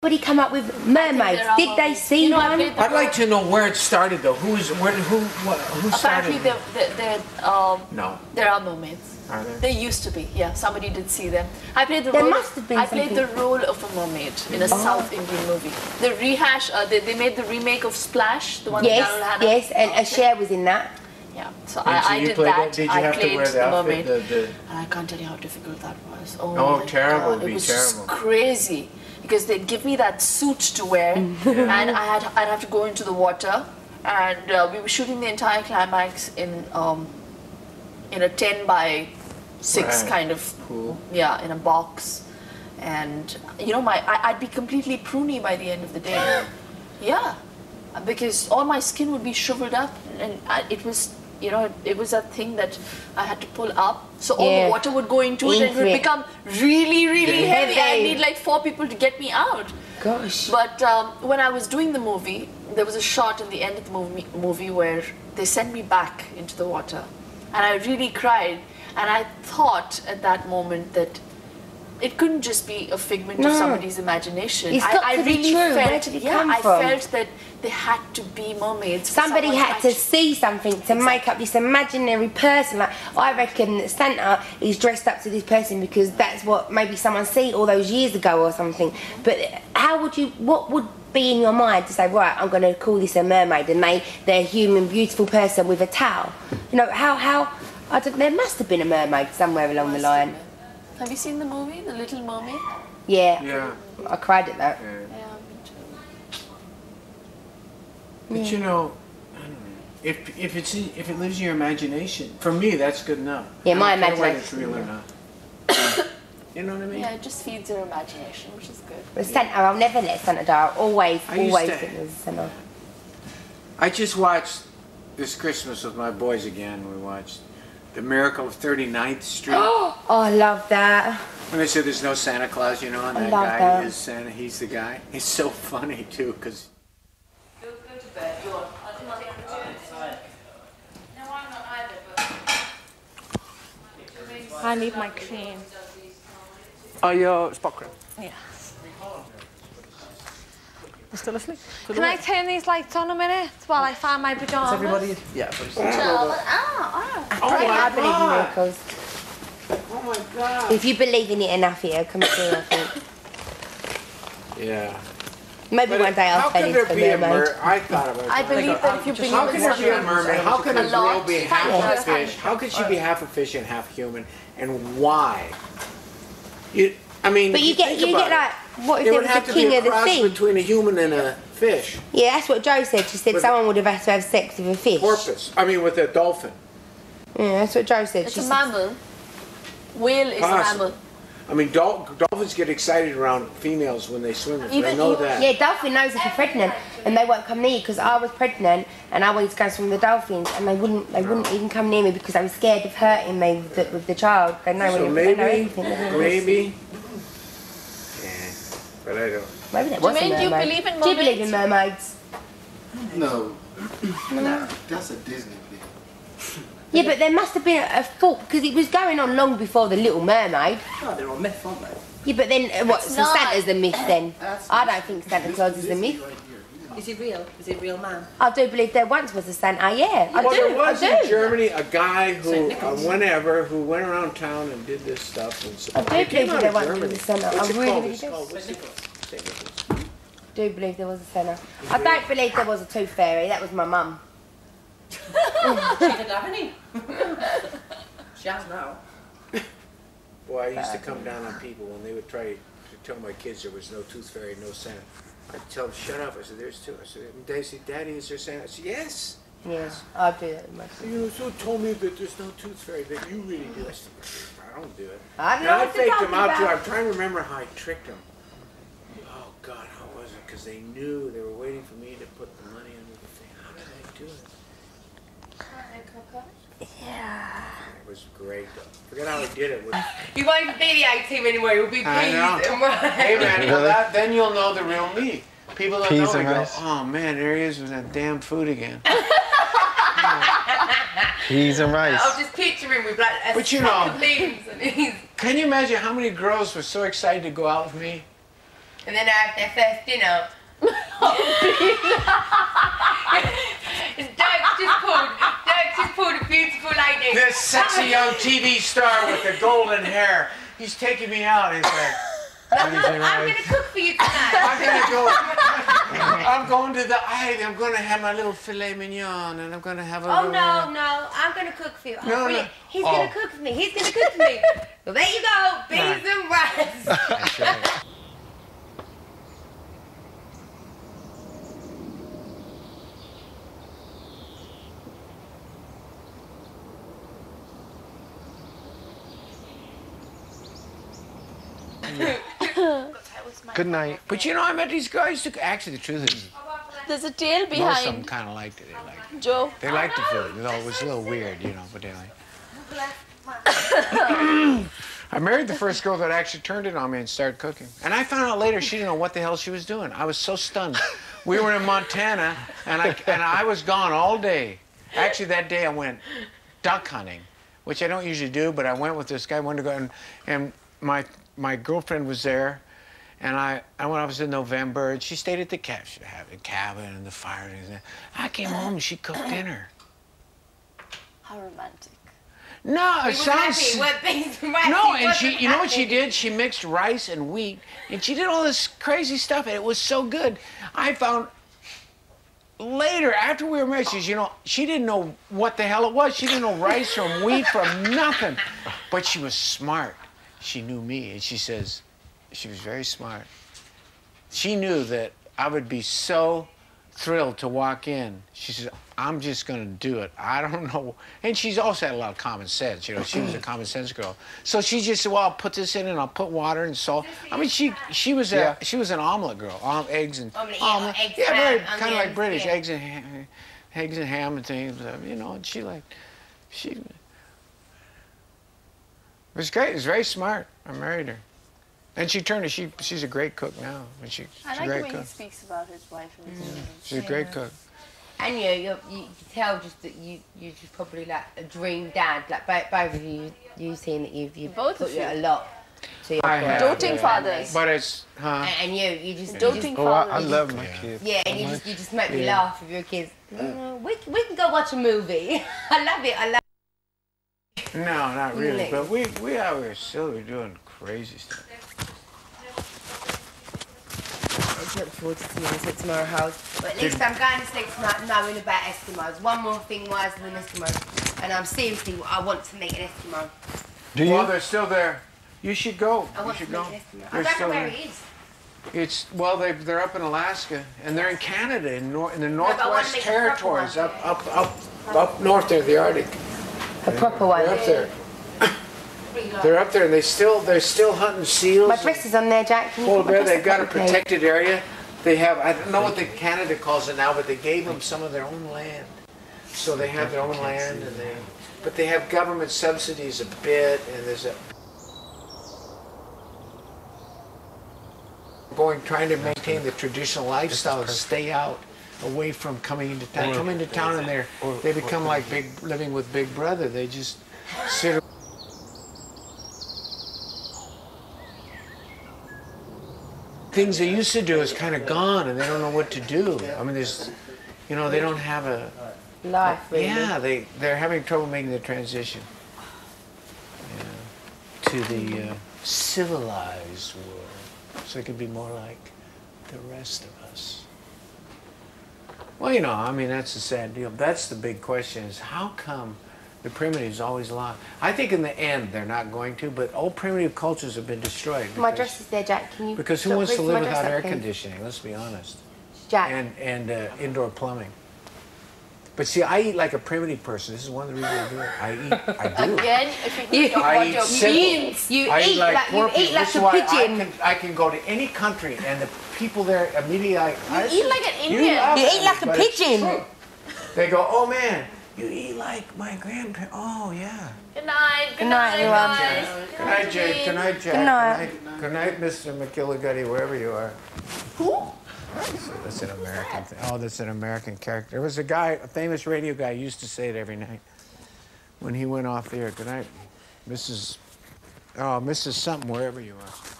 Somebody come up with mermaids. Did they see one? I'd like to know where it started, though. Who started? Apparently, there are mermaids. Are there? There used to be. Yeah, somebody did see them. I played the role of a mermaid in a South Indian movie. The rehash. They made the remake of Splash, the one with Daryl Hannah. Yes, and Cher was in that. Yeah, so I did that. Did you have to wear the outfit? And I can't tell you how difficult that was. Oh, terrible! It'd be it was terrible. Just crazy. Because they'd give me that suit to wear, and I'd have to go into the water, and we were shooting the entire climax in a 10x6 kind of pool. Yeah, in a box, and you know I'd be completely pruny by the end of the day. Yeah, because all my skin would be shriveled up, and it was. You know, it was a thing that I had to pull up, so all the water would go into it and it would become really, really heavy. I need like 4 people to get me out. Gosh. But when I was doing the movie, there was a shot in the end of the movie where they sent me back into the water, and I really cried. And I thought at that moment that it couldn't just be a figment of somebody's imagination. I really felt, where did it come from? I felt that they had to be mermaids. Somebody had to see something to make up this imaginary person. Like, I reckon that Santa is dressed up to this person because that's what maybe someone see all those years ago or something. But what would be in your mind to say, right, I'm going to call this a mermaid, and they're a human, beautiful person with a towel? You know, there must have been a mermaid somewhere along the line. Have you seen the movie, The Little Mermaid? Yeah. Yeah. I cried at that. Yeah, me too. But you know, I don't know. If it lives in your imagination, for me that's good enough. Yeah, my I don't care whether imagination. it's real or not. You know what I mean? Yeah, it just feeds your imagination, which is good. But Santa, I'll never let Santa die. I'll always think there's Santa. I just watched this Christmas with my boys again. We watched The Miracle of 39th Street. Oh, I love that. When they said there's no Santa Claus, you know, and that guy is Santa, he's the guy. It's so funny too, because. Go to bed. Go on. I'll do nothing to it. No, I'm not either, but. I need my cream. Oh, your spot cream? Yeah. You still asleep? Can I turn these lights on a minute while I find my pajamas? Is everybody? Yeah, please. I believe in miracles. Oh my God. If you believe in it enough, it'll come true, I think. Yeah. Maybe one day I'll turn into a mermaid. I thought about it. I believe that if you believe how in can there be a something, mermaid? How can a girl be half a fish? Yeah. How could she be half a fish and half human? And why? I mean, But you get like, what if there was a king of the sea? Between a human and a fish. Yeah, that's what Jo said. She said someone would have had to have sex with a fish. Porpoise. I mean, with a dolphin. Yeah, that's what Jo said. It's a mammal. Whale is a mammal. I mean, dolphins get excited around females when they swim. They know that. Yeah, dolphin knows if you're pregnant, and they won't come near. Because I was pregnant, and I wanted to go swim with the dolphins, and they wouldn't even come near me because they were scared of hurting me with the child. They know, so they know everything. Maybe. Yeah, but I don't. Maybe there was a mermaid. Do you believe in mermaids? Do you believe in mermaids? No. No. That's a Disney thing. Yeah, but there must have been a thought, because it was going on long before The Little Mermaid. No, they're all myth, aren't they? Yeah, but then, so Santa's the myth then? I don't think Santa Claus is the myth. Is he real? Is he a real man? I do believe there once was a Santa, yeah. Well, there was in Germany a guy who, who went around town and did this stuff. And so I do believe there once was a Santa. I really do. Do believe there was a Santa. I don't believe there was a tooth fairy. That was my mum. She didn't have any. She has now. Boy, I used to come down on people when they would try to tell my kids there was no tooth fairy, no Santa. I'd tell them, shut up. I said, there's two. I said, they say, Daddy, is there Santa? I said, yes. Yes, I do that with my kids. You so told me that there's no tooth fairy, that you really do. I said, I don't do it. I don't know what faked them out too. I'm trying to remember how I tricked them. Oh, God, how was it? Because they knew they were waiting for me to put the money under the thing. How did I do it? Yeah. It was great, though. Forget how I did it. You won't be the A-team anymore. You'll be peas and rice. Hey, man, then you'll know the real me. People don't Peas know. and They go, rice. oh, man, there he is with that damn food again. Peas and rice. I'll just picture him with like a But you know, beans and he's... Can you imagine how many girls were so excited to go out with me? and then they have their first dinner. Dirk just pulled a beautiful lady. This sexy young TV star with the golden hair. He's taking me out. He's like, I'm gonna cook for you tonight. I'm going to the I'm going to have my little filet mignon, and I'm going to have a. Oh no, I'm gonna cook for you. Oh, No, really? no. He's gonna cook for me. He's gonna cook for me. Well, there you go, beans and rice. That's right. Good night. But you know, I met these guys. Actually, the truth is, There's a tail most of them behind kind of liked it. They liked it. Joe. They liked the food. You know, it was a little weird, you know, but they liked I married the first girl that actually turned it on me and started cooking. And I found out later she didn't know what the hell she was doing. I was so stunned. We were in Montana, and I was gone all day. Actually, that day I went duck hunting, which I don't usually do, but I went with this guy. I wanted to go, and my girlfriend was there. And I went off in November, and she stayed at the cabin and the fire. And I came home and she cooked dinner. How romantic. No, it sounds. No, and she, you know what she did? She mixed rice and wheat, and she did all this crazy stuff, and it was so good. I found later, after we were married, she says, you know, she didn't know what the hell it was. She didn't know rice from wheat from nothing, but she was smart. She knew me, and she says, she was very smart. She knew that I would be so thrilled to walk in. She said, I'm just going to do it. I don't know. And she's also had a lot of common sense. You know, she was a common sense girl. So she just said, well, I'll put this in and I'll put water and salt. I mean, she was an omelet girl. Eggs and omelet. Yeah, very kind of like British. Eggs and ham and things. You know, and it was great. It was very smart. I married her. And she's a great cook now. She's I a like great the way cook. he speaks about his wife and his children. She's a great cook. And you can tell just that you just probably like a dream dad. Like both of you saying that you've Both put of you. a lot to your I have, Doting fathers. But it's, and you just Doting Oh, fathers. I love my kids. Yeah, and you just make me laugh with your kids. We can go watch a movie. I love it. no, not really. Really? But we out here still doing crazy stuff. I look forward to seeing us at Tomorrow House. But at least I'm going to sleep tonight knowing about Eskimos. One more thing wiser than Eskimos. And I want to meet an Eskimo. Do you? Well, they're still there. You should go. I want You to should meet go. an Eskimo. I They're don't know still where there. it is. It's they're up in Alaska, and they're in Canada, in the I wanna Northwest meet the proper Territories, one. up north there, the Arctic. A proper one. They're up there. They're up there, and they're still hunting seals. My dress is on there, Jack. Can you Polar put my bear. dress They've got a up, please? protected area. They have. I don't know what Canada calls it now, but they gave them some of their own land, so they have their own land, but they have government subsidies a bit, and there's trying to maintain the traditional lifestyle and stay out, away from coming into town. Come into town and they become like living with Big Brother. They just sit. Things they used to do is kind of gone, and they don't know what to do. I mean, they don't have a Life, really. Yeah, they're having trouble making the transition to the civilized world. So it could be more like the rest of us. Well, I mean, that's a sad deal. That's the big question is how come the primitives always lost? I think in the end they're not going to, but all primitive cultures have been destroyed. My dress is there, Jack. Can you? Because who stop wants to raising live my dress without up, air please? conditioning? Let's be honest. Jack. And indoor plumbing. But see, I eat like a primitive person. This is one of the reasons I do it. I do. Again, if you talk I about eat your simple. beans. You I eat like poor you eat people. like This a is why pigeon. I can go to any country and the people there immediately You eat like an Indian. You eat like a but it's pigeon. true. They go, oh man, you eat like my grandparents. Oh yeah. Good night. Good night, everyone. guys. Good night, Jake. Good night, Jack. Good night. Good night, Mr. McGillicuddy, wherever you are. Who? That's an American thing. Oh, that's an American character. There was a guy, a famous radio guy, used to say it every night when he went off the air. Good night, Mrs. something, wherever you are.